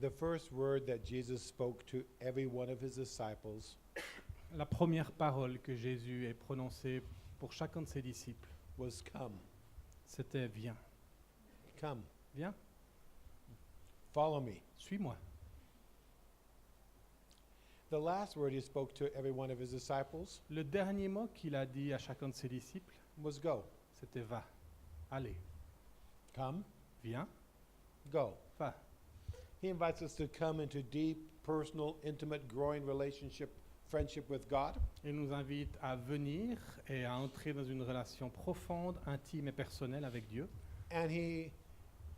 the first word that Jesus spoke to every one of his disciples La première parole que Jésus ait prononcée pour chacun de ses disciples, was come. c'était viens, Come. viens, Follow me. suis-moi. The last word he spoke to every one of his disciples Le dernier mot qu'il a dit à chacun de ses disciples, was go. c'était va, allez, Come, viens, go. va. He invites us to come into deep, personal, intimate, growing friendship with God. Il nous invite à venir et à entrer dans une relation profonde, intime et personnelle avec Dieu. And he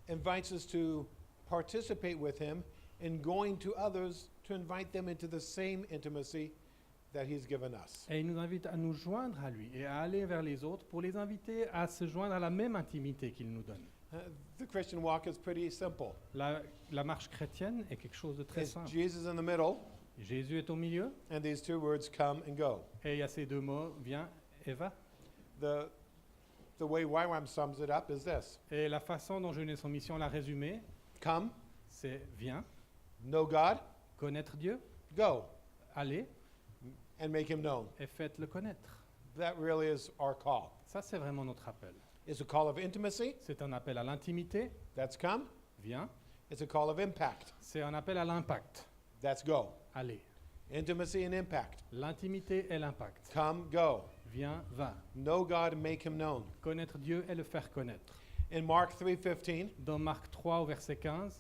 invites us to participate with him in going to others to invite them into the same intimacy that he's given us. Et il nous invite à nous joindre à lui et à aller vers les autres pour les inviter à se joindre à la même intimité qu'il nous donne. The Christian walk is pretty simple. La marche chrétienne est quelque chose de très It's simple. Jesus in the middle, Jésus est au milieu and these two words, come and go. et il y a ces deux mots, viens et va. The way YWAM sums it up is this. Et la façon dont Jeunesse en mission l'a résumé, Come, c'est viens, know God, connaître Dieu, go, allez and make him known. et faites-le connaître. That really is our call. Ça, c'est vraiment notre appel. It's a call of intimacy, C'est un appel à l'intimité, that's come. viens. It's a call of impact, C'est un appel à l'impact, that's go. allez. Intimacy and impact. L'intimité et l'impact. Come, go. Viens, va. Know God and make him known. Connaître Dieu et le faire connaître. In Mark 3:15, Dans Marc 3 au verset 15,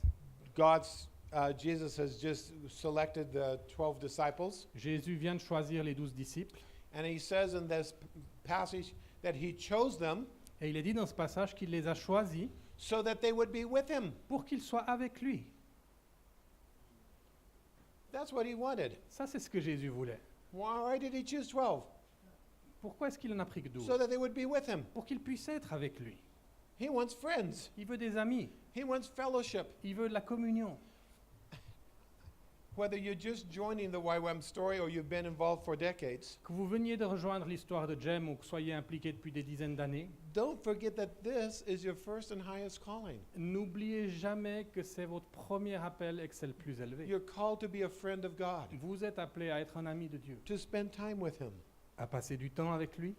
Jesus has just selected the 12 disciples, Jésus vient de choisir les 12 disciples and he says in this passage that he chose them et il est dit dans ce passage qu'il les a choisis so that they would be with him. pour qu'ils soient avec lui. That's what he wanted. Ça, c'est ce que Jésus voulait. Why did he choose 12? Pourquoi est-ce qu'il en a pris que 12? So that they would be with him. Pour qu'ils puissent être avec lui. He wants friends. Il veut des amis. He wants fellowship. Il veut de la communion. Whether you're just joining the YWAM story or you've been involved for decades, Que vous veniez de rejoindre l'histoire de Jem ou que soyez impliqué depuis des dizaines d'années, don't forget that this is your first and highest calling. n'oubliez jamais que c'est votre premier appel et que c'est le plus élevé. You're called to be a friend of God, Vous êtes appelé à être un ami de Dieu, to spend time with him. à passer du temps avec lui.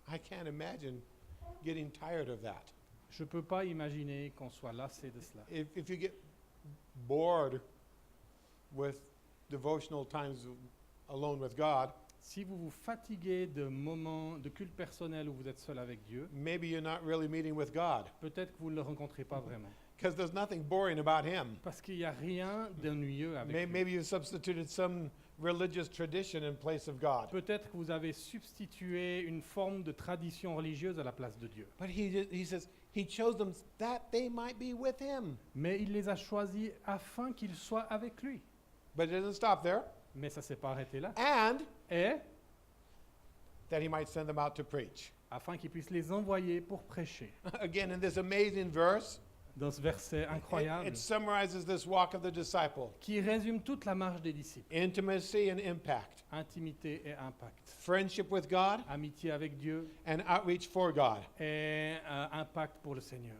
I can't imagine getting tired of that. Je ne peux pas imaginer qu'on soit lassé de cela. If you get bored with devotional times alone with God, Si vous vous fatiguez de moments de culte personnel où vous êtes seul avec Dieu, maybe you're not really meeting with God peut-être que vous ne le rencontrez pas vraiment. because there's nothing boring about him. Parce qu'il n'y a rien d'ennuyeux avec lui. Maybe you substituted some religious tradition in place of God. Peut-être que vous avez substitué une forme de tradition religieuse à la place de Dieu. But he says he chose them that they might be with him. Mais il les a choisis afin qu'ils soient avec lui. But it doesn't stop there. Mais ça ne s'est pas arrêté là. And Et that he might send them out to preach. afin qu'il puisse les envoyer pour prêcher. Again, in this amazing verse, Dans ce verset incroyable, it summarizes this walk of the disciple. qui résume toute la marche des disciples. Intimacy and impact. Intimité et impact. Friendship with God Amitié avec Dieu and outreach for God. et impact pour le Seigneur.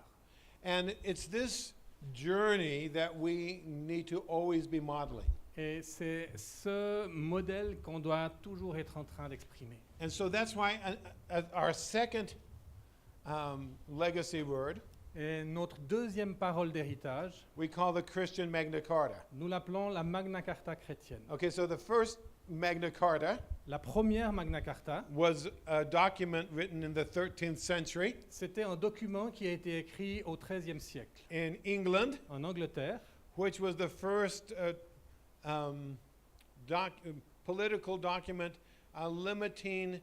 And it's this journey that we need to always be modeling. Et c'est ce modèle qu'on doit toujours être en train d'exprimer. And so that's why our second legacy word, Et notre deuxième parole d'héritage, we call the Christian Magna Carta. nous l'appelons la Magna Carta chrétienne. Okay, so the first Magna Carta La première Magna Carta, was a document written in the 13th century c'était un document qui a été écrit au XIIIe siècle in England, en Angleterre, which was the first political document limiting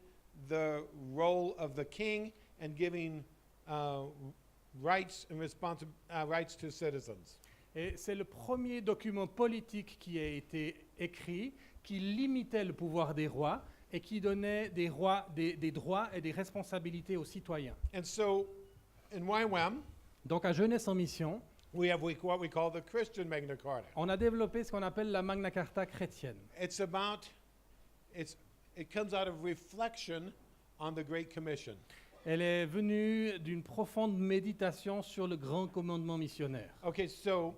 the role of the king and giving rights and rights to citizens. Et c'est le premier document politique qui a été écrit qui limitait le pouvoir des rois et qui donnait des droits et des responsabilités aux citoyens. And so in YWAM, Donc à Jeunesse en mission, we have what we call the Christian Magna Carta. on a développé ce qu'on appelle la Magna Carta chrétienne. It comes out of reflection on the Great Commission. Elle est venue d'une profonde méditation sur le grand commandement missionnaire. Okay, so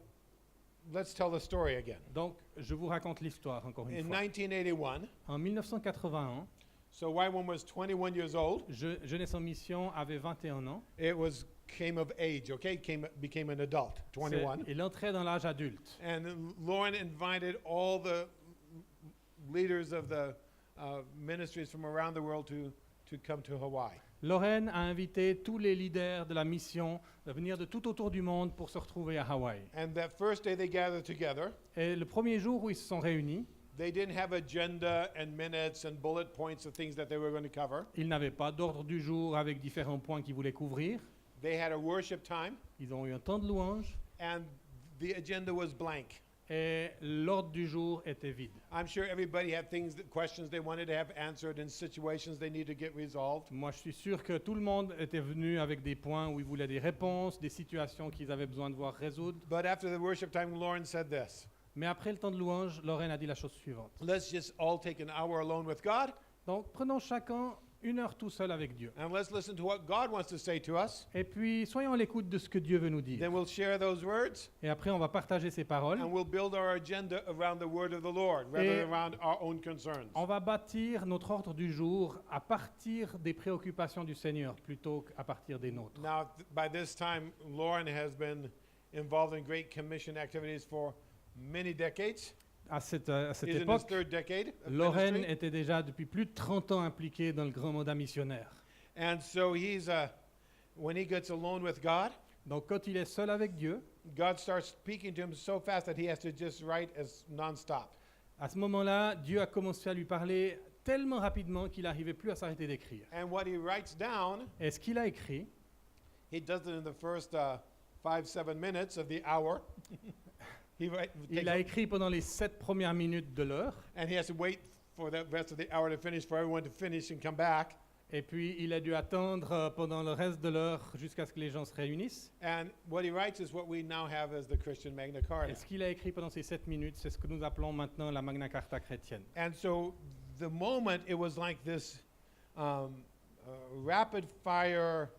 let's tell the story again. Donc, je vous raconte l'histoire encore une In fois. 1981, En 1981, so Wywan was 21 years old. Jeunesse en Mission avait 21 ans. It was came of age, okay? Became an adult, 21. Il entrait dans l'âge adulte. And Lauren invited all the leaders of the ministries from around the world to come to Hawaii. Lorraine a invité tous les leaders de la mission à venir de tout autour du monde pour se retrouver à Hawaï. And that first day they gathered together. Et le premier jour où ils se sont réunis, They didn't have agenda and minutes and bullet points of things that they were going to cover. ils n'avaient pas d'ordre du jour avec différents points qu'ils voulaient couvrir. They had a worship time, Ils ont eu un temps de louange and the agenda was blank. et l'ordre du jour était vide. I'm sure everybody had questions they wanted to have answered and situations they need to get resolved. Moi, je suis sûr que tout le monde était venu avec des points où ils voulaient des réponses, des situations qu'ils avaient besoin de voir résoudre. But after the worship time, Lauren said this: Mais après le temps de louange, Lorraine a dit la chose suivante. let's just all take an hour alone with God, Donc, prenons chacun une heure tout seul avec Dieu. and let's listen to what God wants to say to us. Et puis, soyons à l'écoute de ce que Dieu veut nous dire. Then we'll share those words, Et après, on va partager ces paroles. and we'll build our agenda around the word of the Lord rather than around our own concerns. On va bâtir notre ordre du jour à partir des préoccupations du Seigneur plutôt qu'à partir des nôtres. Now, by this time, Lauren has been involved in Great Commission activities for many decades. À cette He's in his époque, third decade of Lorraine ministry. était déjà depuis plus de 30 ans impliquée dans le grand mandat missionnaire. And so when he gets alone with God, Donc quand il est seul avec Dieu, God starts speaking to him so fast that he has to just write as nonstop. à ce moment-là, Dieu a commencé à lui parler tellement rapidement qu'il n'arrivait plus à s'arrêter d'écrire. And what he writes down, Et ce qu'il a écrit, he does it in the first 5-7 minutes of the hour. il a écrit pendant les 7 premières minutes de l'heure, And he has to wait for the rest of the hour to finish, for everyone to finish and come back. et puis il a dû attendre pendant le reste de l'heure jusqu'à ce que les gens se réunissent. And what he writes is what we now have as the Christian Magna Carta. Et ce qu'il a écrit pendant ces 7 minutes, c'est ce que nous appelons maintenant la Magna Carta chrétienne. And so the moment, it was like this rapid fire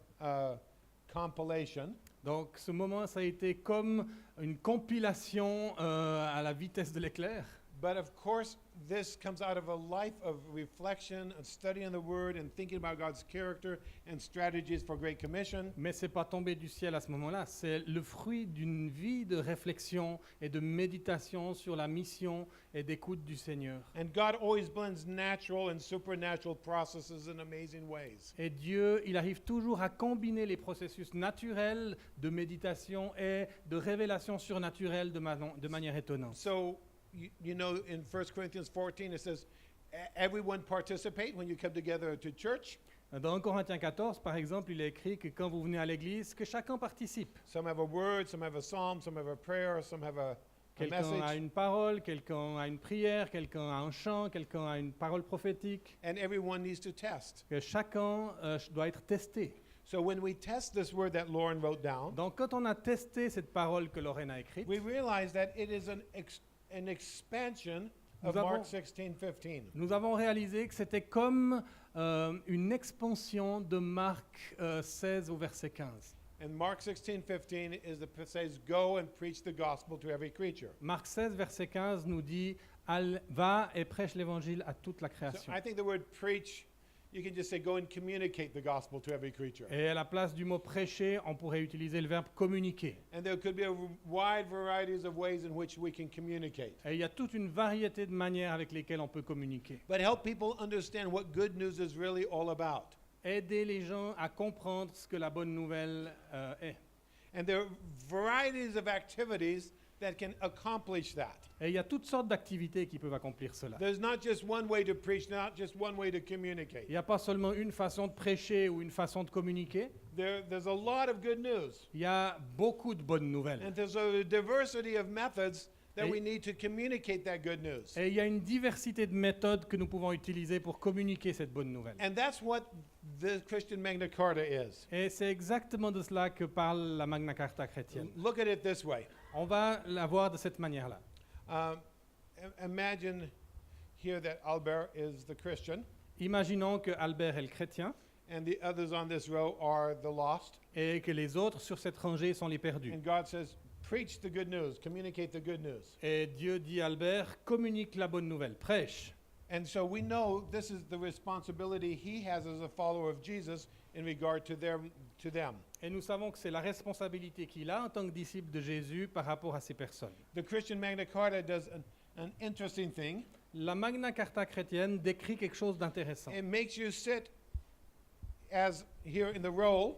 compilation. Donc ce moment, ça a été comme une compilation à la vitesse de l'éclair. But of course, this comes out of a life of reflection and studying the Word and thinking about God's character and strategies for Great Commission. Mais c'est pas tombé du ciel à ce moment-là. C'est le fruit d'une vie de réflexion et de méditation sur la mission et d'écoute du Seigneur. And God always blends natural and supernatural processes in amazing ways. Et Dieu, il arrive toujours à combiner les processus naturels de méditation et de révélation surnaturelle de manière étonnante. So, you know, in 1 Corinthians 14, it says, everyone participate when you come together to church. Dans Corinthiens 14, par exemple, il est écrit que quand vous venez à l'église, que chacun participe. Some have a word, some have a psalm, some have a prayer, some have a Quelqu'un a message. une parole, quelqu'un a une prière, quelqu'un a un chant, quelqu'un a une parole prophétique. And everyone needs to test. Que chacun doit être testé. So when we test this word that Lauren wrote down, Donc quand on a testé cette parole que Lorraine a écrite, we realize that it is an expansion of Nous avons- Mark 16:15. nous avons réalisé que c'était comme une expansion de Marc 16 au verset 15. And Mark 16:15 says, "Go and preach the gospel to every creature." Marc 16, verset 15 nous dit Va et prêche l'évangile à toute la So création. I think the word preach, you can just say, "Go and communicate the gospel to every creature." Et à la place du mot prêcher, on pourrait utiliser le verbe communiquer. And there could be a wide varieties of ways in which we can communicate. Et il y a toute une variété de manières avec lesquelles on peut communiquer. But help people understand what good news is really all about. Aider les gens à comprendre ce que la bonne nouvelle est. And there are varieties of activities that can accomplish that. Et il y a toutes sortes d'activités qui peuvent accomplir cela. There's not just one way to preach, not just one way to communicate. Il n'y a pas seulement une façon de prêcher ou une façon de communiquer. There's a lot of good news. Il y a beaucoup de bonnes nouvelles. And there's a diversity of methods that Et- we need to communicate that good news. Et il y a une diversité de méthodes que nous pouvons utiliser pour communiquer cette bonne nouvelle. And that's what the Christian Magna Carta is. Et c'est exactement de cela que parle la Magna Carta chrétienne. Look at it this way. On va la voir de cette manière-là. Imagine here that Albert is the Christian, Imaginons que Albert est le chrétien and the others on this row are the lost. et que les autres sur cette rangée sont les perdus. And God says, preach the good news, communicate the good news. Et Dieu dit à Albert, communique la bonne nouvelle, prêche. And so we know this is the responsibility he has as a follower of Jesus in regard to them. Et nous savons que c'est la responsabilité qu'il a en tant que disciple de Jésus par rapport à ces personnes. The Christian Magna Carta does an interesting thing. La Magna Carta chrétienne décrit quelque chose d'intéressant. It makes you sit as here in the row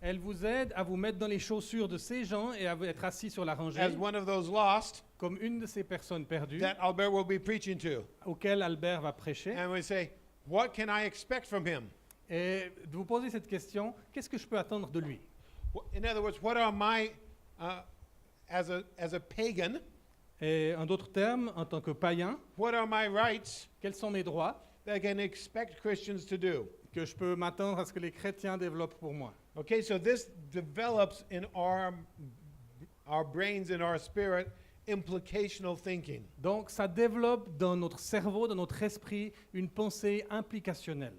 Elle vous aide à vous mettre dans les chaussures de ces gens et à être assis sur la rangée, as one of those lost comme une de ces personnes perdues that Albert will be preaching to. auxquelles Albert va prêcher. And we say, what can I expect from him? Et de vous poser cette question, qu'est-ce que je peux attendre de lui? In other words, what are my, as a pagan, Et en d'autres termes, en tant que païen, what are my rights quels sont mes droits that I can expect Christians to do? que je peux m'attendre à ce que les chrétiens développent pour moi? Okay, so this develops in our brains and our spirit implicational thinking. Donc ça développe dans notre cerveau, dans notre esprit, une pensée implicationnelle.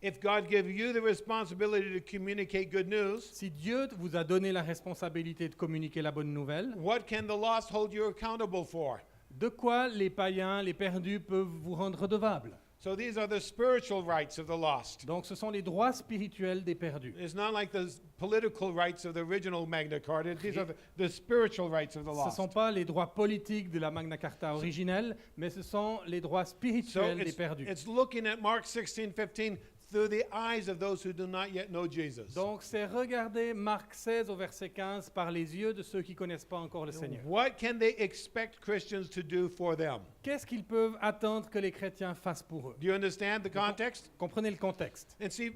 If God gave you the responsibility to communicate good news, Si Dieu vous a donné la responsabilité de communiquer la bonne nouvelle, what can the lost hold you accountable for? de quoi les païens, les perdus peuvent vous rendre redevables? So these are the spiritual rights of the lost. Donc ce sont les droits spirituels des perdus. It's not like the political rights of the original Magna Carta. These are the spiritual rights of the Ce ne lost. sont pas les droits politiques de la Magna Carta originelle, mais ce sont les droits So spirituels des perdus. it's looking at Mark 16:15 through the eyes of those who do not yet know Jesus. Donc c'est regarder Marc 16 au verset 15 par les yeux de ceux qui ne connaissent pas encore le Seigneur. What can they expect Christians to do for them? Qu'est-ce qu'ils peuvent attendre que les chrétiens fassent pour eux? Do you understand the context? Comprenez le contexte. And see,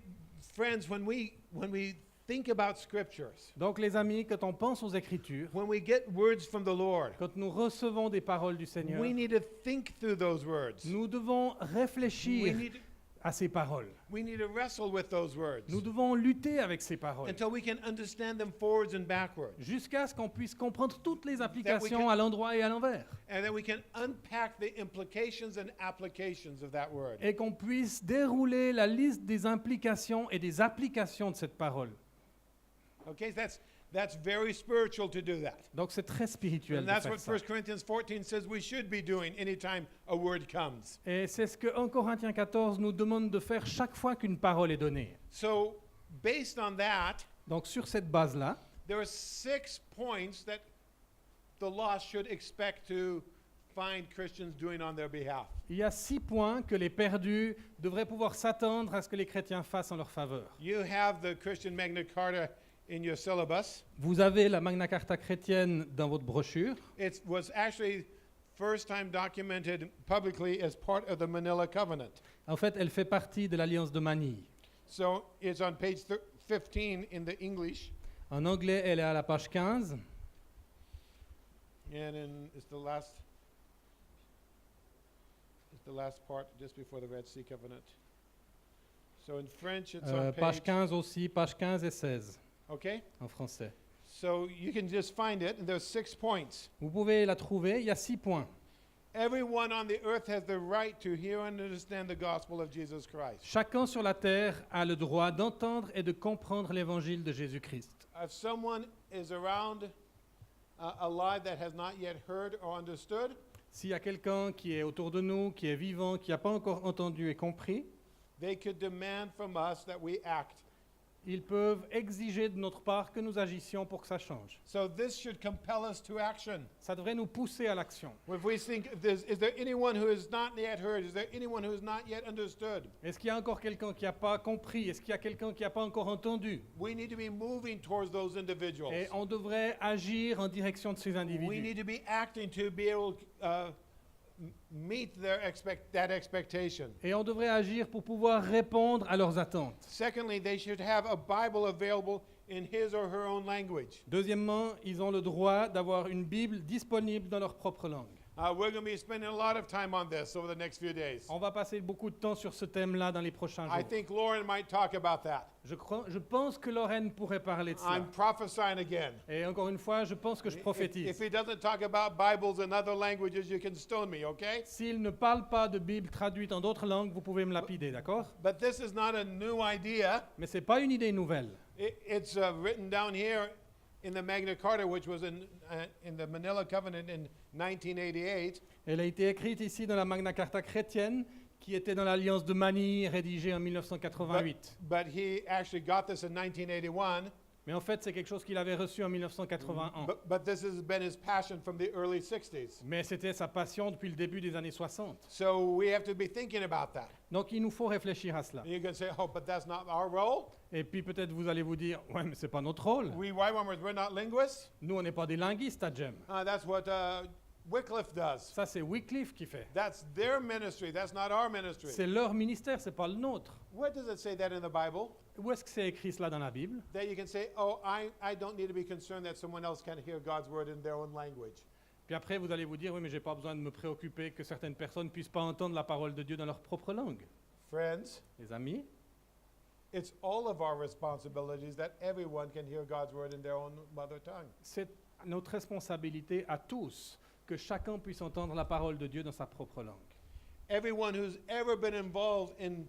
friends, when we think about scriptures, Donc les amis, quand on pense aux Écritures, when we get words from the Lord, quand nous recevons des paroles du Seigneur, we need to think through those words. nous devons We réfléchir need, à ces paroles. we need to wrestle with those words Nous devons lutter avec ces paroles until we can understand them forwards and backwards, jusqu'à ce qu'on puisse comprendre toutes les applications à l'endroit et à l'envers and then we can unpack the implications and applications of that word. et qu'on puisse dérouler la liste des implications et des applications de cette parole. Okay, that's very spiritual to do that. Donc c'est très spirituel And de that's faire what ça. 1 Corinthians 14 says we should be doing anytime a word comes. Et c'est ce que 1 Corinthiens 14 nous demande de faire chaque fois qu'une parole est donnée. So, based on that, Donc sur cette base-là, there are 6 points that the lost should expect to find Christians doing on their behalf. il y a 6 points que les perdus devraient pouvoir s'attendre à ce que les chrétiens fassent en leur faveur. You have the Christian Magna Carta in your syllabus. Vous avez la Magna Carta chrétienne dans votre brochure. It was actually first time documented publicly as part of the Manila Covenant. En fait, elle fait partie de l'Alliance de Manille. So it's on page 15 in the English, En anglais, elle est à la page 15. and it's the last part just before the Red Sea Covenant. So in French, it's on Page page, 15 aussi, page 15 et 16 okay? en français. So you can just find it, and there's 6 points. Vous pouvez la trouver, il y a 6 points. Everyone on the earth has the right to hear and understand the gospel of Jesus Christ. Chacun sur la terre a le droit d'entendre et de comprendre l'évangile de Jésus-Christ. If someone is around alive that has not yet heard or understood, S'il y a quelqu'un qui est autour de nous, qui est vivant, qui n'a pas encore entendu et compris, they could demand from us that we act. ils peuvent exiger de notre part que nous agissions pour que ça change. So this should compel us to action. Ça devrait nous pousser à l'action. If we think, is there anyone who has not yet heard? Is there anyone who has not yet understood? Est-ce qu'il y a encore quelqu'un qui n'a pas compris? Est-ce qu'il y a quelqu'un qui n'a pas encore entendu? We need to be moving towards those individuals. Et on devrait agir en direction de ces We individus. need to be acting to be able to meet that expectation. Et on devrait agir pour pouvoir répondre à leurs attentes. Secondly, they should have a Bible available in his or her own language. Deuxièmement, ils ont le droit d'avoir une Bible disponible dans leur propre langue. We're going to be spending a lot of time on this over the next few days. On va passer beaucoup de temps sur ce thème-là dans les prochains I jours. think Lauren might talk about that. Je pense que Lorraine pourrait parler de cela. I'm prophesying again. Et encore une fois, je pense que je If prophétise. he doesn't talk about Bibles in other languages, you can stone me, okay? S'il ne parle pas de Bible traduite en d'autres langues, vous pouvez me lapider, d'accord? But this is not a new idea. Mais ce n'est pas une idée nouvelle. It's written down here in the Magna Carta, which was in the Manila Covenant in 1988. Elle a été écrite ici dans la Magna Carta chrétienne, qui était dans l'Alliance de Manille, rédigée en 1988. But he actually got this in 1981. Mais en fait, c'est quelque chose qu'il avait reçu en 1981. But this has been his passion from the early 60s. Mais c'était sa passion depuis le début des années 60. So we have to be thinking about that. Donc il nous faut réfléchir à cela. And you can say, oh, but that's not our role. Et puis peut-être vous allez vous dire, ouais, mais c'est pas notre rôle. We YWAMers, we're not linguists. Nous, on n'est pas des linguistes à GEM. That's what Wycliffe does. Ça, c'est Wycliffe qui fait. That's their ministry. That's not our ministry. C'est leur ministère, c'est pas le nôtre. Where does it say that in the Bible? Où est-ce que c'est écrit cela dans la Bible? That you can say, oh, I don't need to be concerned that someone else can hear God's word in their own language. Puis après, vous allez vous dire, oui, mais j'ai pas besoin de me préoccuper que certaines personnes puissent pas entendre la parole de Dieu dans leur propre langue. Friends, Les amis, it's all of our responsibilities that everyone can hear God's word in their own mother tongue. c'est notre responsabilité à tous que chacun puisse entendre la parole de Dieu dans sa propre langue. Everyone who's ever been involved in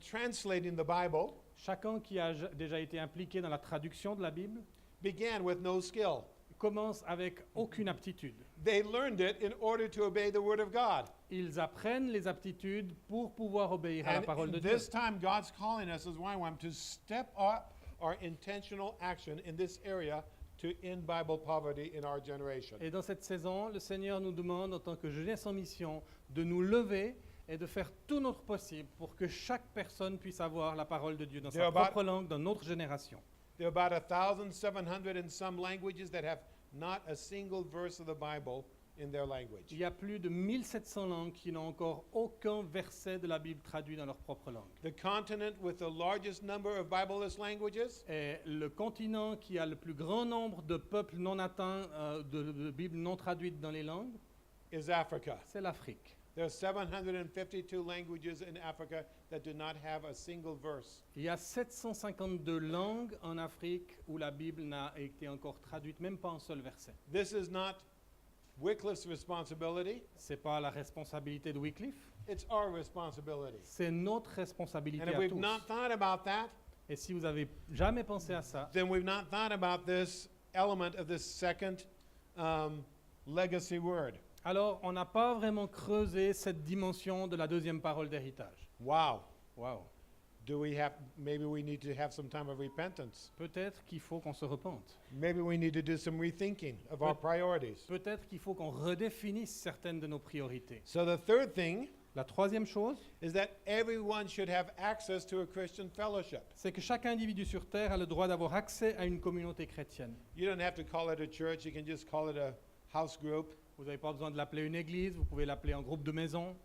translating the Bible Chacun qui a déjà été impliqué dans la traduction de la Bible began with no skill. commence avec aucune aptitude. They learned it in order to obey the word of God. Ils apprennent les aptitudes pour pouvoir obéir à la parole de And Dieu. this time, God's calling us as YWAM to step up our intentional action in this area to end Bible poverty in our generation. Et dans cette saison, le Seigneur nous demande, en tant que jeunesse en mission, de nous lever et de faire tout notre possible pour que chaque personne puisse avoir la parole de Dieu dans sa propre langue, dans notre génération. There are about 1,700 in some languages that have not a single verse of the Bible in their language. Il y a plus de 1700 langues qui n'ont encore aucun verset de la Bible traduit dans leur propre langue. The continent with the largest number of Bibleless languages Et le continent qui a le plus grand nombre de peuples non atteints de Bible non traduite dans les langues, is Africa. c'est l'Afrique. There are 752 languages in Africa that do not have a single verse. Il y a 752 langues en Afrique où la Bible n'a été encore traduite, même pas un seul verset. This is not Wycliffe's responsibility. C'est pas la responsabilité de Wycliffe, It's our responsibility. c'est notre responsabilité And if à we've tous. not thought about that, Et si vous avez jamais pensé à ça, then we've not thought about this element of this second legacy word. alors on n'a pas vraiment creusé cette dimension de la deuxième parole d'héritage. Wow. Waouh. Maybe we need to have some time of repentance. Peut-être qu'il faut qu'on se repente. Maybe we need to do some rethinking of our priorities. Peut-être qu'il faut qu'on redéfinisse certaines de nos priorités. So the third thing La troisième chose, is that everyone should have access to a Christian fellowship. c'est que chaque individu sur Terre a le droit d'avoir accès à une communauté chrétienne. You don't have to call it a church, you can just call it a house group. Vous n'avez pas besoin de l'appeler une église, vous pouvez l'appeler un groupe de maison.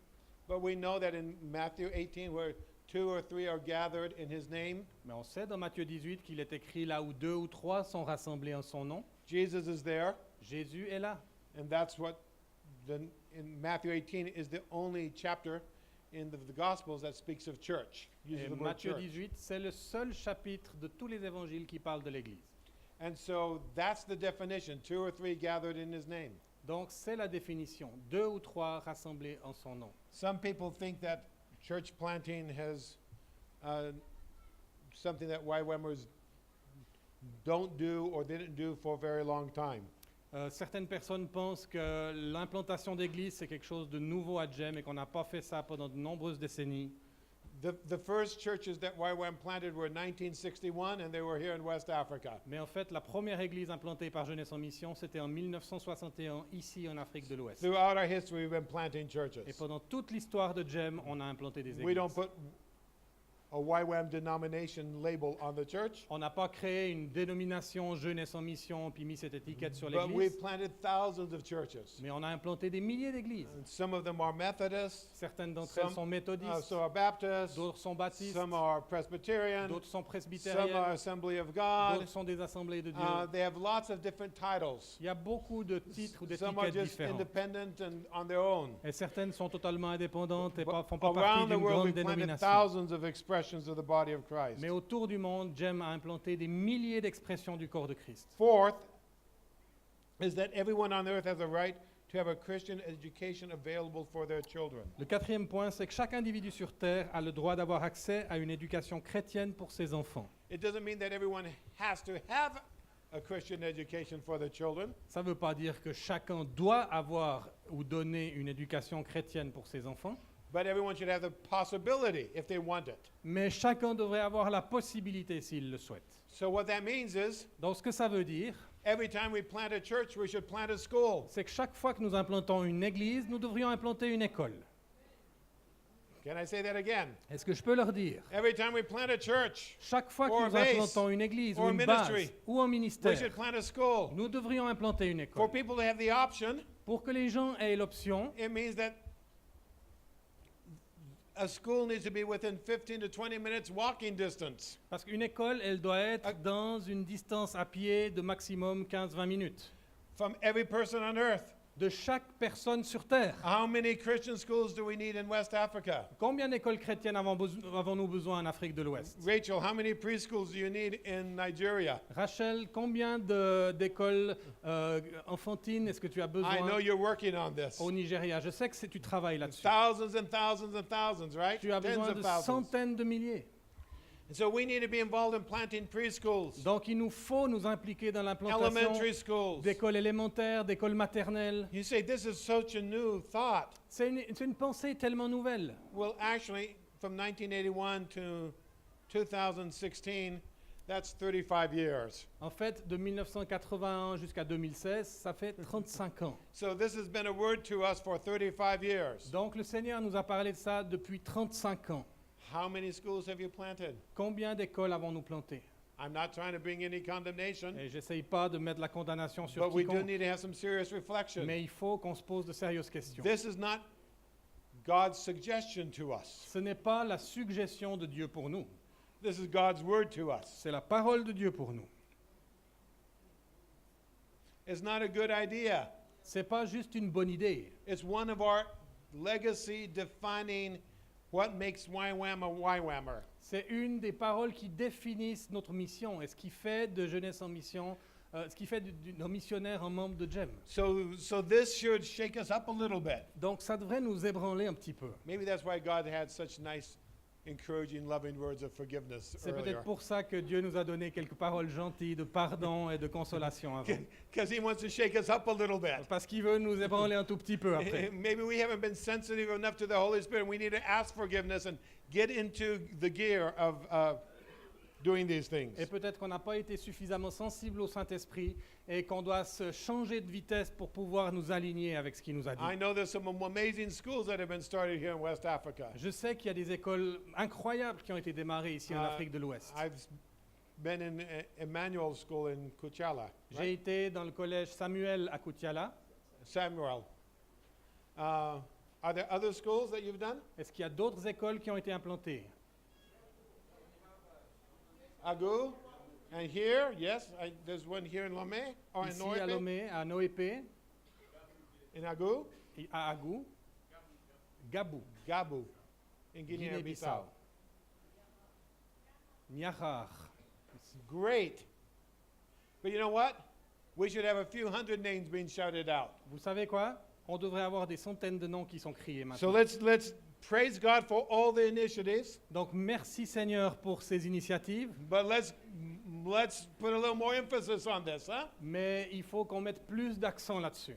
But we know that in Matthew 18, where 2 or 3 are gathered in his name, Mais on sait dans Matthieu 18 qu'il est écrit là où 2 ou 3 sont rassemblés en son nom. Jesus is there. Jésus est là. And that's what in Matthew 18 is the only chapter in the Gospels that speaks of church. Uses Et the word Matthieu church. 18, c'est le seul chapitre de tous les évangiles qui parle de l'église. And so that's the definition, 2 or 3 gathered in his name. Donc c'est la définition, 2 ou 3 rassemblés en son nom. Some people think that church planting has something that YWAMers don't do or didn't do for a very long time. Certaines personnes pensent que l'implantation d'église, c'est quelque chose de nouveau à GEM et qu'on n'a pas fait ça pendant de nombreuses décennies. The first churches that YWAM planted were in 1961, and they were here in West Africa. Mais en fait, la première église implantée par Jeunesse en Mission, c'était en 1961, ici en Afrique de l'Ouest. Throughout our history, we've been planting Et churches. pendant toute l'histoire de GEM, on a implanté des We don't églises. put a YWAM denomination label on the church, On n'a pas créé une dénomination Jeunesse en mission puis mis cette étiquette sur but l'église, we've planted thousands of churches. mais on a implanté des milliers d'églises. And some of them are Methodist, Certaines d'entre elles some- sont méthodistes, some are Baptist, d'autres sont baptistes, some are Presbyterian, d'autres sont some are presbytériennes, Assembly of God. d'autres sont des assemblées de Dieu. They have lots of different titles. Il y a beaucoup de titres ou Some are d'étiquettes just différentes. independent and on their own. Et certaines sont totalement indépendantes et But font pas partie around the d'une world, grande we've planted dénomination. thousands of expressions of the body of Christ. Mais autour du monde, Jem a implanté des milliers d'expressions du corps de Christ. Fourth is that everyone on earth has a right to have a Christian education available for their children. Le quatrième point, c'est que chaque individu sur Terre a le droit d'avoir accès à une éducation chrétienne pour ses enfants. It doesn't mean that everyone has to have a Christian education for their children, Ça ne veut pas dire que chacun doit avoir ou donner une éducation chrétienne pour ses enfants, but everyone should have the possibility if they want it. mais chacun devrait avoir la possibilité s'il le souhaite. So what that means is Donc ce que ça veut dire, every time we plant a church, we should plant a school. c'est que chaque fois que nous implantons une église, nous devrions implanter une école. Can I say that again? Est-ce que je peux leur dire? Every time we plant a church, Chaque fois que Or a nous base, implantons une église or ou a une base ministry, ou un we ministère, should plant a school. nous devrions implanter une For école. people to have the option, Pour que les gens aient l'option, it means that a school needs to be within 15 to 20 minutes walking distance. parce qu'une école, elle doit être Ah. dans une distance à pied de maximum 15-20 minutes. From every person on earth. De chaque personne sur Terre. How many Christian schools do we need in West Africa? Combien d'écoles chrétiennes avons-nous besoin en Afrique de l'Ouest? Rachel, how many preschools do you need in Nigeria? Rachel, combien d'écoles enfantines est-ce que tu as I know besoin you're working on this. au Nigeria? Je sais que tu travailles là-dessus. Thousands and thousands and thousands, right? Tu as Tens besoin of de thousands. centaines de milliers. And so we need to be involved in planting preschools, Donc il nous faut nous impliquer dans l'implantation elementary schools. d'écoles élémentaires, d'écoles maternelles. You say this is such a new thought. C'est une pensée tellement nouvelle. Well, actually, from 1981 to 2016, that's 35 years. En fait, de 1981 jusqu'à 2016, ça fait 35 ans. So this has been a word to us for 35 years. Donc le Seigneur nous a parlé de ça depuis 35 ans. How many schools have you planted? Combien d'écoles avons-nous plantées? I'm not trying to bring any condemnation, Et j'essaye pas de mettre la condamnation sur but we do quiconque, need to have some serious reflection. mais il faut qu'on se pose de sérieuses questions. This is not God's suggestion to us. Ce n'est pas la suggestion de Dieu pour nous, This is God's word to us. c'est la parole de Dieu pour nous. It's not a good idea. C'est pas juste une bonne idée. It's one of our legacy defining what makes YWAM a YWAMer. C'est une des paroles qui définissent notre mission et ce qui fait de Jeunesse en mission, ce qui fait nos missionnaires un membre de GEM. So this should shake us up a little bit. Donc ça devrait nous ébranler un petit peu. Maybe that's why God had such nice, encouraging, loving words of forgiveness C'est earlier. peut-être pour ça que Dieu nous a donné quelques paroles gentilles de pardon et de consolation avant. Because he wants to shake us up a little bit. Parce qu'il veut nous ébranler un tout petit peu après. Maybe we haven't been sensitive enough to the Holy Spirit. We need to ask forgiveness and get into the gear of doing these things. Et peut-être qu'on n'a pas été suffisamment sensible au Saint-Esprit et qu'on doit se changer de vitesse pour pouvoir nous aligner avec ce qu'il nous a I dit. know there's some amazing schools that have been started here in West Africa. Je sais qu'il y a des écoles incroyables qui ont été démarrées ici en Afrique de l'Ouest. I've been in Emmanuel School in Kuchala. J'ai Right? été dans le collège Samuel à Koutiala. Samuel. Are there other schools that you've done? Est-ce qu'il y a d'autres écoles qui ont été implantées? Agu? And here, yes, there's one here in Lomé, or in Ici à Noépé, Lomé, à Noépé, in Agu, et à Agou, Gabou, Gabu, in Guinea-Bissau. Guinée-Bissau, Niakhar. Great. But you know what? We should have a few hundred names being shouted out. Vous savez quoi? On devrait avoir des centaines de noms qui sont criés So maintenant. let's praise God for all the initiatives, Donc merci Seigneur pour ces initiatives, but let's put a little more emphasis on this, huh? mais il faut qu'on mette plus d'accent là-dessus.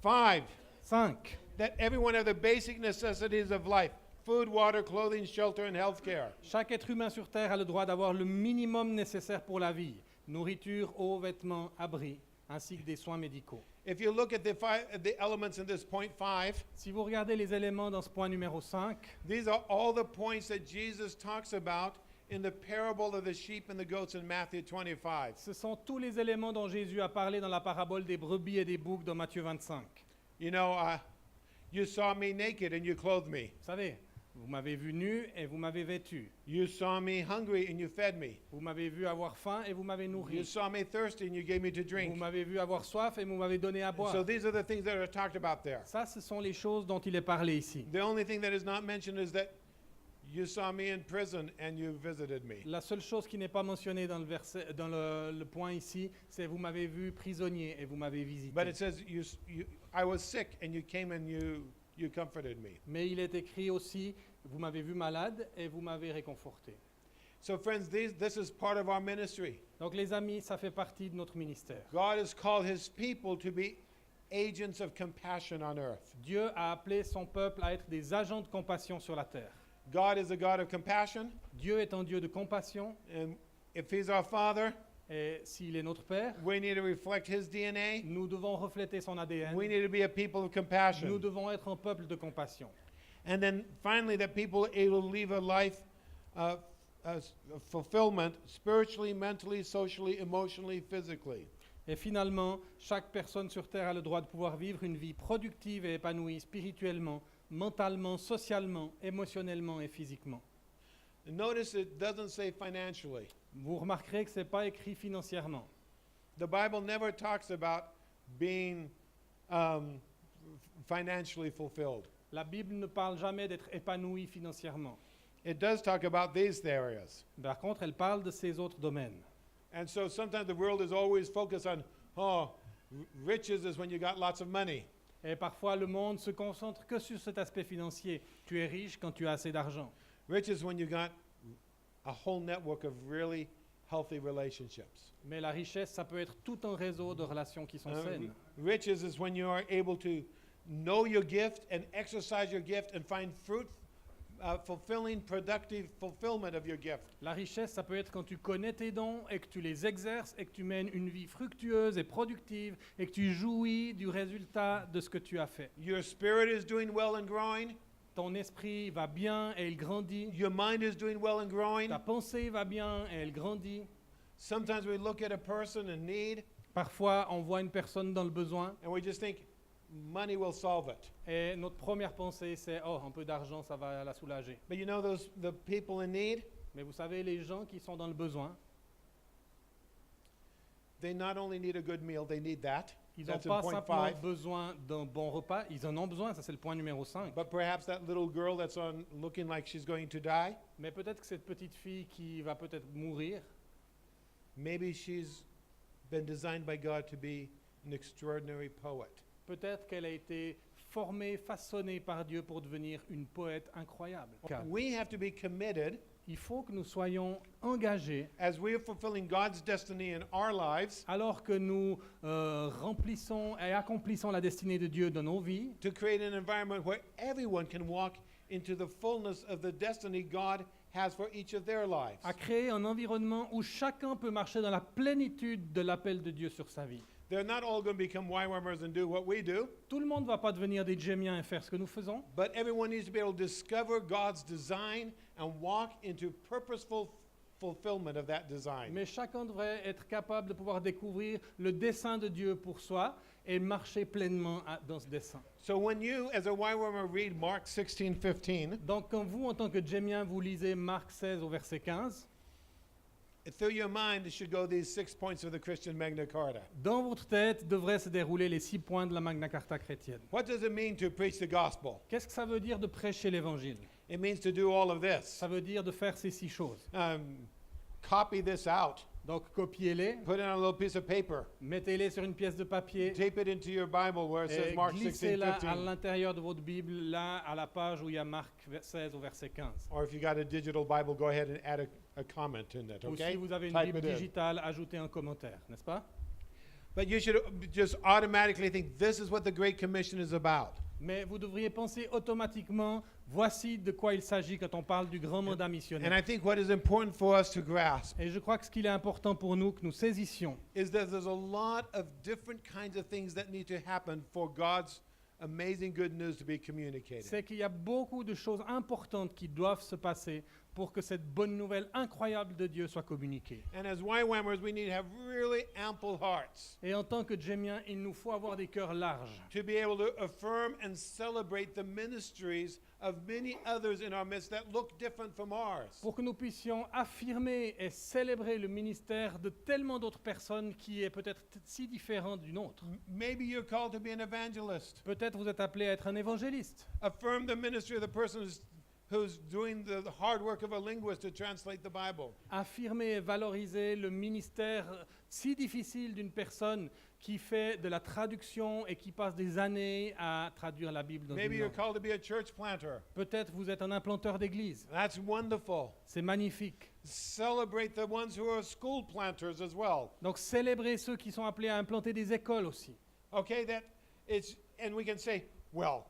5, 5. that everyone have the basic necessities of life: food, water, clothing, shelter, and health care. Chaque être humain sur Terre a le droit d'avoir le minimum nécessaire pour la vie. Nourriture, eau, vêtements, abri ainsi que des soins médicaux. If you look at the elements in this point 5, Si vous regardez les éléments dans ce point numéro 5, these are all the points that Jesus talks about in the parable of the sheep and the goats in Matthew 25. ce sont tous les éléments dont Jésus a parlé dans la parabole des brebis et des boucs dans Matthieu 25. You know, you saw me naked and you clothed me. Vous savez, vous m'avez vu nu et vous m'avez vêtu. You saw me hungry and you fed me. Vous m'avez vu avoir faim et vous m'avez You nourri. saw me thirsty and you gave me to Vous drink. m'avez vu avoir soif et vous m'avez donné à boire. So these are the things that are talked about there. Ça, ce sont les choses dont il est parlé ici. The only thing that is not mentioned is that you saw me in prison and you visited me. La seule chose qui n'est pas mentionnée dans le verset, dans le point ici, c'est vous m'avez vu prisonnier et vous m'avez visité. But it says I was sick and you came and you comforted me. Mais il est écrit aussi, vous m'avez vu malade et vous m'avez réconforté. So friends, this is part of our ministry. Donc les amis, ça fait partie de notre ministère. God has called his people to be agents of compassion on earth. Dieu a appelé son peuple à être des agents de compassion sur la terre. God is a God of compassion, Dieu est un Dieu de compassion and if he's our Father, et s'il est notre Père, we need to reflect his DNA. nous devons refléter son ADN. We need to be a people of Nous compassion. devons être un peuple de compassion. And then finally, that people are able to live a life of fulfillment spiritually, mentally, socially, emotionally, physically. Et finalement, chaque personne sur Terre a le droit de pouvoir vivre une vie productive et épanouie spirituellement, mentalement, socialement, émotionnellement et physiquement. And notice it doesn't say financially. Vous remarquerez que ce n'est pas écrit financièrement. The Bible never talks about being financially fulfilled. La Bible ne parle jamais d'être épanoui financièrement. It does talk about these areas. Par contre, elle parle de ces autres domaines. And so sometimes the world is always focused on, riches is when you got lots of money. Et parfois, le monde se concentre que sur cet aspect financier. Tu es riche quand tu as assez d'argent. Riches when you got a whole network of really healthy relationships. Mais la richesse, ça peut être tout un réseau de relations qui sont saines. Riches is when you are able to know your gift and exercise your gift and find fulfilling, productive fulfillment of your gift. La richesse, ça peut être quand tu connais tes dons et que tu les exerces et que tu mènes une vie fructueuse et productive et que tu jouis du résultat de ce que tu as fait. Your spirit is doing well and growing. Ton esprit va bien et il grandit. Your mind is doing well and growing. Ta pensée va bien et elle grandit. Sometimes we look at a person in need Parfois, on voit une personne dans le besoin and we just think money will solve it. et notre première pensée, c'est « Oh, un peu d'argent, ça va la soulager. But you know the people in need, » Mais vous savez, les gens qui sont dans le besoin, they not only need a good meal, they need that. ils n'ont That's in pas point simplement 5. besoin d'un bon repas, ils en ont besoin, ça c'est le point numéro 5. But perhaps that little girl that's on looking like she's going to die, Mais peut-être que cette petite fille qui va peut-être mourir, maybe she's been designed by God to be an extraordinary poet. peut-être qu'elle a été formée, façonnée par Dieu pour devenir une poète incroyable. We have to be committed Il faut que nous soyons engagés as we are fulfilling God's destiny in our lives alors que nous remplissons et accomplissons la destinée de Dieu dans nos vies, to create an environment where everyone can walk into the fullness of the destiny God has for each of their lives. à créer un environnement où chacun peut marcher dans la plénitude de l'appel de Dieu sur sa vie. They're not all going to become YWAMers and do what we do, Tout le monde ne va pas devenir des Jémiens et faire ce que nous faisons, but everyone needs to be able to discover God's design and walk into purposeful fulfillment of that design. mais chacun devrait être capable de pouvoir découvrir le dessein de Dieu pour soi et marcher pleinement dans ce dessein. So when you, as a YWAMer, read Mark 16:15, Donc quand vous, en tant que Jémien, vous lisez Marc 16 au verset 15, through your mind it should go these 6 points of the Christian Magna Carta. dans votre tête devraient se dérouler les 6 points de la Magna Carta chrétienne. What does it mean to preach the gospel? Qu'est-ce que ça veut dire de prêcher l'Évangile? It means to do all of this. Ça veut dire de faire ces 6 choses. Copy this out. Donc copiez-les, Put it on a little piece of paper. mettez-les sur une pièce de papier Tape it into your Bible where it says et Mark glissez-la à 16:15. l'intérieur de votre Bible, là, à la page où il y a Marc 16 au verset 15. Or if you got a digital Bible, go ahead and add a comment in it, Ou okay? si vous avez une Type Bible it in. digitale, ajoutez un commentaire, n'est-ce pas? But you should just automatically think this is what the Great Commission is about. Mais vous devriez penser automatiquement, voici de quoi il s'agit quand on parle du grand mandat And missionnaire. I think what is important for us to grasp Et je crois que ce qu'il est important pour nous que nous saisissions, is that there's a lot of different kinds of things that need to happen for God's amazing good news to be communicated. c'est qu'il y a beaucoup de choses importantes qui doivent se passer pour que cette bonne nouvelle incroyable de Dieu soit communiquée. And as YWAMers, we need to have really ample hearts Et en tant que Djémiens, il nous faut avoir des cœurs larges to be able to affirm and celebrate the ministries of many others in our midst that look different from ours. pour que nous puissions affirmer et célébrer le ministère de tellement d'autres personnes qui est peut-être si différent du nôtre. Maybe you're called to be an evangelist. Peut-être vous êtes appelé à être un évangéliste. Affirm the ministry of the person who's doing the hard work of a linguist to translate the Bible. Affirmer et valoriser le ministère si difficile d'une personne qui fait de la traduction et qui passe des années à traduire la Bible dans Maybe une you're langue. called to be a church planter. Peut-être vous êtes un implanteur d'église. That's wonderful. C'est magnifique. Celebrate the ones who are school planters as well. Donc célébrez ceux qui sont appelés à implanter des écoles aussi. Okay, and we can say, well,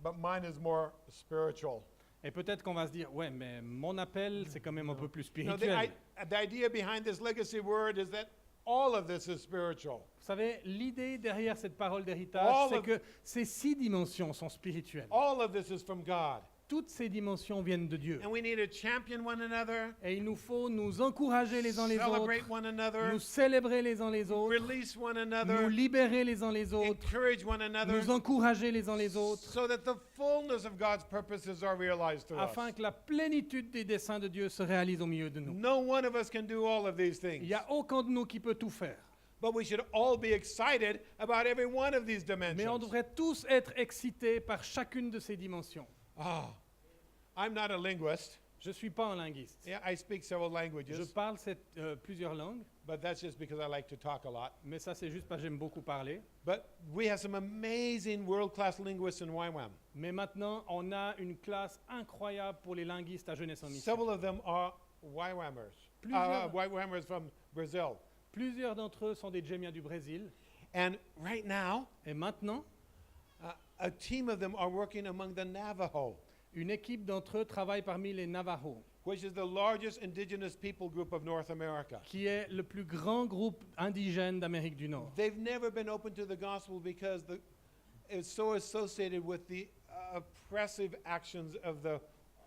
but mine is more spiritual. Et peut-être qu'on va se dire, ouais, mais mon appel, c'est quand même un peu plus No, spirituel. the idea behind this legacy word is that all of this is spiritual. Vous savez, l'idée derrière cette parole All d'héritage, c'est of- que ces 6 dimensions sont spirituelles. All of this is from God. Toutes ces dimensions viennent de Dieu. And we need to champion one another, Et il nous faut nous encourager les uns les celebrate autres, one another, nous célébrer les uns les autres, release one nous another, libérer les uns les autres, encourage one another, nous encourager les uns les autres, so that the fullness of God's purposes are realized to us. afin que la plénitude des desseins de Dieu se réalise au milieu de nous. No one of us can do all of these Il things, n'y a aucun de nous qui peut tout faire. but we should all be excited about every one of these Mais on dimensions. devrait tous être excités par chacune de ces dimensions. Ah, I'm not a linguist. Je ne suis pas un linguiste. Yeah, I speak several Je languages, parle plusieurs langues, but that's just because I like to talk a lot. mais ça c'est juste parce que j'aime beaucoup parler. But we have some amazing world-class linguists in YWAM. Mais maintenant, on a une classe incroyable pour les linguistes à Jeunesse en Mission. Several of them are YWAMers. Plusieurs- YWAMers from Brazil. Plusieurs d'entre eux sont des Djémiens du Brésil. And right now, Et maintenant, a team of them are working among the Navajo, une équipe d'entre eux travaille parmi les Navajos, which is the largest indigenous people group of North America. qui est le plus grand groupe indigène d'Amérique du Nord. They've never been open to the gospel because it's so associated with the oppressive actions of the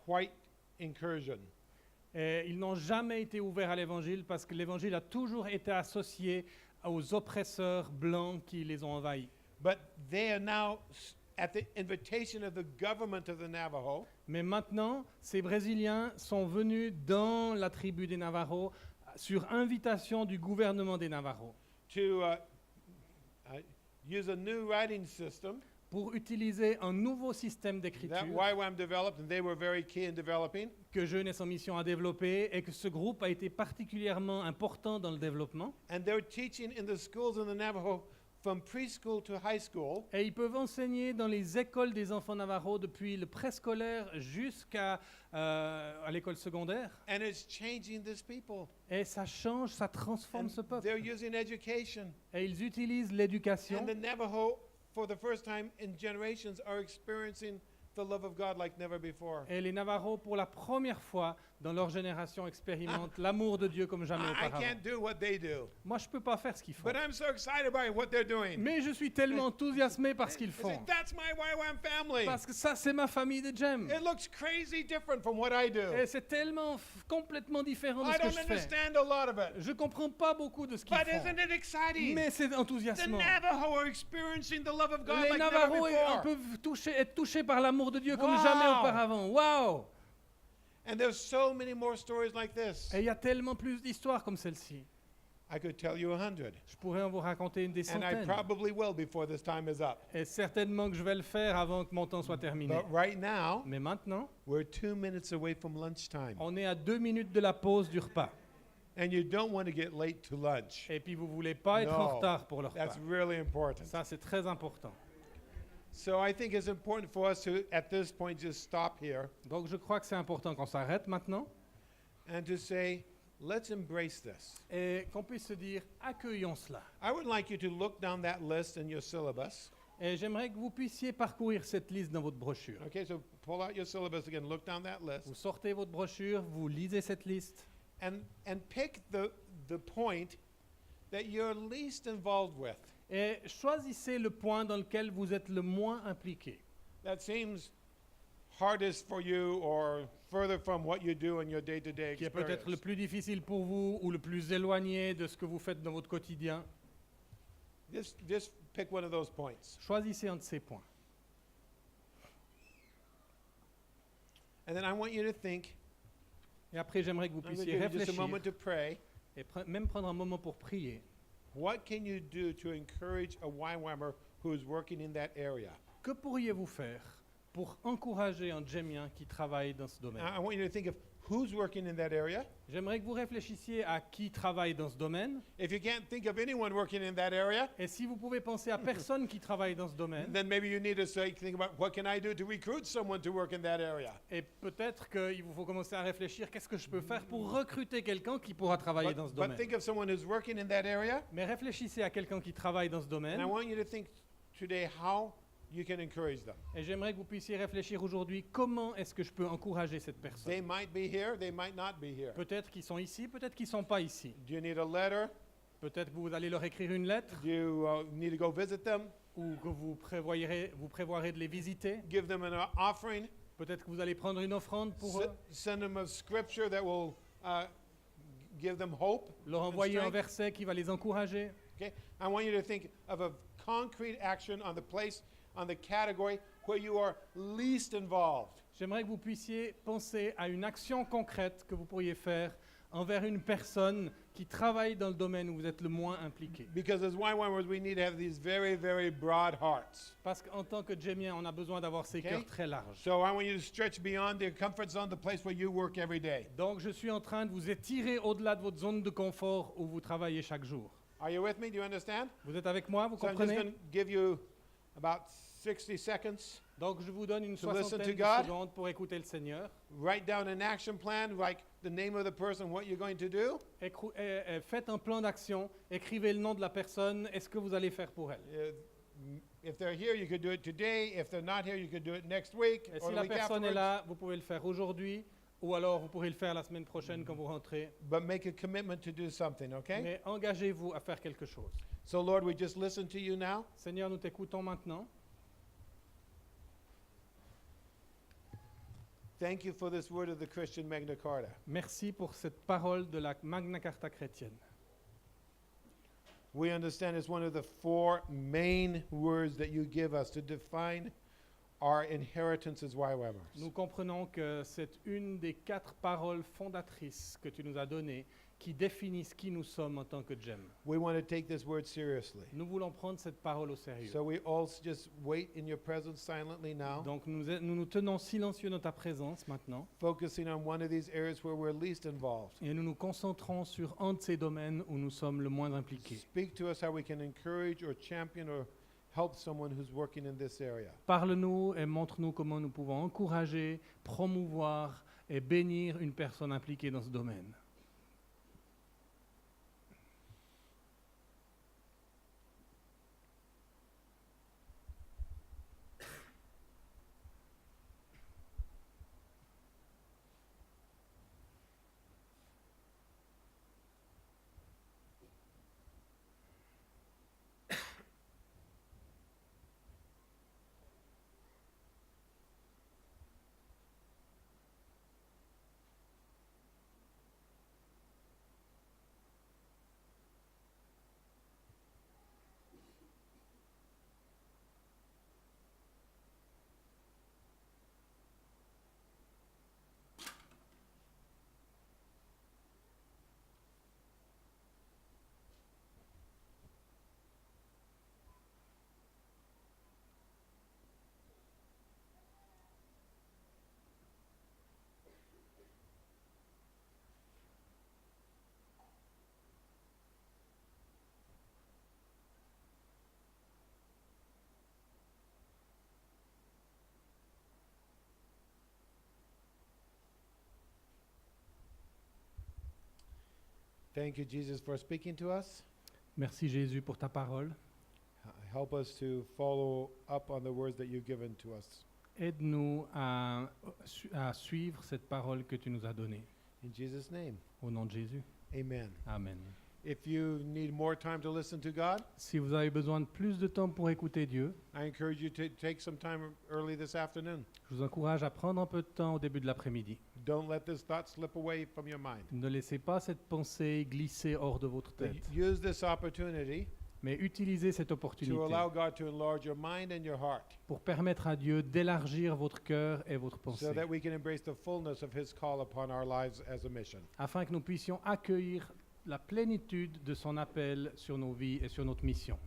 white incursion. Et ils n'ont jamais été ouverts à l'évangile parce que l'évangile a toujours été associé aux oppresseurs blancs qui les ont envahis. But they are now, at the invitation of the government of the Navajo, Mais maintenant, ces Brésiliens sont venus dans la tribu des Navajos sur invitation du gouvernement des Navajos to use a new writing system pour utiliser un nouveau système that d'écriture YWAM developed, and they were very key in developing. que Jeunesse en Mission a développé et que ce groupe a été particulièrement important dans le développement. And they're teaching in the schools in the Navajo from preschool to high school. Et ils peuvent enseigner dans les écoles des enfants navajos depuis le préscolaire jusqu'à à l'école secondaire. And it's changing this people. Et ça change, ça transforme And ce peuple. they're using education. Et ils utilisent l'éducation. And the Navajo, for the first time in generations, are experiencing the love of God like never before. Et les Navajos, pour la première fois dans leur génération, expérimentent l'amour de Dieu comme jamais I auparavant. can't do what they do, Moi, je ne peux pas faire ce qu'ils font. but I'm so excited by what they're doing. Mais je suis tellement enthousiasmé par ce qu'ils I say, font. that's my YWAM family. Parce que ça, c'est ma famille de Jem. It looks crazy different from what I do. Et c'est tellement complètement différent de I ce que don't je fais. understand a lot of it. Je ne comprends pas beaucoup de ce qu'ils But font. isn't it exciting? Mais c'est The enthousiasmant. Navajo are experiencing the love of God Les like never Navajos before. peuvent être touchés par l'amour de Dieu comme Wow. jamais auparavant. Waouh! And there's so many more stories like this. Et il y a tellement plus d'histoires comme celle-ci. I could tell you 100. Je pourrais en vous raconter des And I centaines. probably will before this time is up. Et certainement que je vais le faire avant que mon temps soit terminé. But right now, Mais maintenant, we're 2 minutes away from lunchtime. on est à 2 minutes de la pause du repas. And you don't want to get late to lunch. Et puis vous ne voulez pas être en No, retard pour le repas. That's really important. Ça, c'est très important. So I think it's important for us to, at this point, just stop here Donc je crois que c'est important qu'on s'arrête maintenant and to say, let's embrace this. et qu'on puisse se dire accueillons cela. I would like you to look down that list in your syllabus. Et j'aimerais que vous puissiez parcourir cette liste dans votre brochure. Okay, so pull out your syllabus again, look down that list, Vous sortez votre brochure, vous lisez cette liste and pick the point that you're least involved with. et choisissez le point dans lequel vous êtes le moins impliqué, That seems hardest for you or further from what you do in your day-to-day qui est peut-être le experience. plus difficile pour vous ou le plus éloigné de ce que vous faites dans votre quotidien. Just pick one of those points. Choisissez un de ces points. And then I want you to think, Et après, j'aimerais que vous I'm going to puissiez give you just a réfléchir moment to pray. et même prendre un moment pour prier. What can you do to encourage a YWAMer who is working in that area? Que pourriez-vous faire pour encourager un Djemien qui travaille dans ce domaine? I want you to think of who's working in that area. J'aimerais que vous réfléchissiez à qui travaille dans ce domaine. If you can't think of anyone working in that area, Et si vous pouvez penser à personne qui travaille dans ce domaine, then maybe you need to think about what can I do to recruit someone to work in that area. et peut-être qu'il vous faut commencer à réfléchir qu'est-ce que je peux faire pour recruter quelqu'un qui pourra travailler dans ce But domaine. think of someone who's working in that area, Mais réfléchissez à quelqu'un qui travaille dans ce and domaine. I want you to think today how you can encourage them. Et j'aimerais que vous puissiez réfléchir aujourd'hui comment est-ce que je peux encourager cette personne. They might be here, they might not be here. Peut-être qu'ils sont ici, peut-être qu'ils ne sont pas ici. Do you need a letter? Peut-être que vous allez leur écrire une lettre Do you need to go visit them? ou que vous prévoirez de les visiter. Give them an offering? Peut-être que vous allez prendre une offrande pour eux, Send them a scripture that will give them hope. leur and envoyer un strength. verset qui va les encourager. Okay? I want you to think of a concrete action on the place, on the category where you are least involved. J'aimerais que vous puissiez penser à une action concrète que vous pourriez faire envers une personne qui travaille dans le domaine où vous êtes le moins impliqué. Because as YWAMers, we need to have these very, very broad hearts. Parce qu'en tant que Djemien, on a besoin d'avoir ces Okay. cœurs très larges. So I want you to stretch beyond your comfort zone, the place where you work every day. Donc je suis en train de vous étirer au-delà de votre zone de confort où vous travaillez chaque jour. Are you with me? Do you understand? Vous êtes avec moi, vous So I'm just going comprenez? to give you about 60 seconds. Donc je vous donne une To listen soixantaine to de God. secondes pour écouter le Seigneur. Write down an action plan, like the name of the person, what you're going to do. Faites un plan d'action, écrivez le nom de la personne et ce que vous allez faire pour elle. If they're here, you could do it today. If they're not here, you could do it next week Et or si the la week personne est afterwards. là, vous pouvez le faire aujourd'hui ou alors vous pourrez le faire la semaine prochaine quand vous rentrez. But make a commitment to do something, okay? Mais engagez-vous à faire quelque chose. So, Lord, we just listen to you now. Seigneur, nous t'écoutons maintenant. Thank you for this word of the Christian Magna Carta. Merci pour cette parole de la Magna Carta chrétienne. We understand it's one of the four main words that you give us to define our inheritance as YWAMers. Nous comprenons que c'est une des 4 paroles fondatrices que tu nous as données qui définissent qui nous sommes en tant que Djem. We want to take this word seriously. Nous voulons prendre cette parole au sérieux. So we all just wait in your presence silently now, Donc nous tenons silencieux dans ta présence maintenant focusing on one of these areas where we're least involved. et nous nous concentrons sur un de ces domaines où nous sommes le moins impliqués. Speak to us how we can encourage or champion or help someone who's working in this area. Parle-nous et montre-nous comment nous pouvons encourager, promouvoir et bénir une personne impliquée dans ce domaine. Thank you, Jesus, for speaking to us. Merci Jésus pour ta parole. Help us to follow up on the words that you've given to us. Aide-nous à suivre cette parole que tu nous as donnée. In Jesus' name, Au nom de Jésus. amen. Amen. If you need more time to listen to God, Si vous avez besoin de plus de temps pour écouter Dieu, I encourage you to take some time early this afternoon. je vous encourage à prendre un peu de temps au début de l'après-midi. Don't let this thought slip away from your mind. Ne laissez pas cette pensée glisser hors de votre But tête, use this opportunity mais utilisez cette to opportunité allow God to enlarge your mind and your heart pour permettre à Dieu d'élargir votre cœur et votre so pensée, that we can embrace the fullness of His call upon our lives as a mission. afin que nous puissions accueillir la plénitude de son appel sur nos vies et sur notre mission.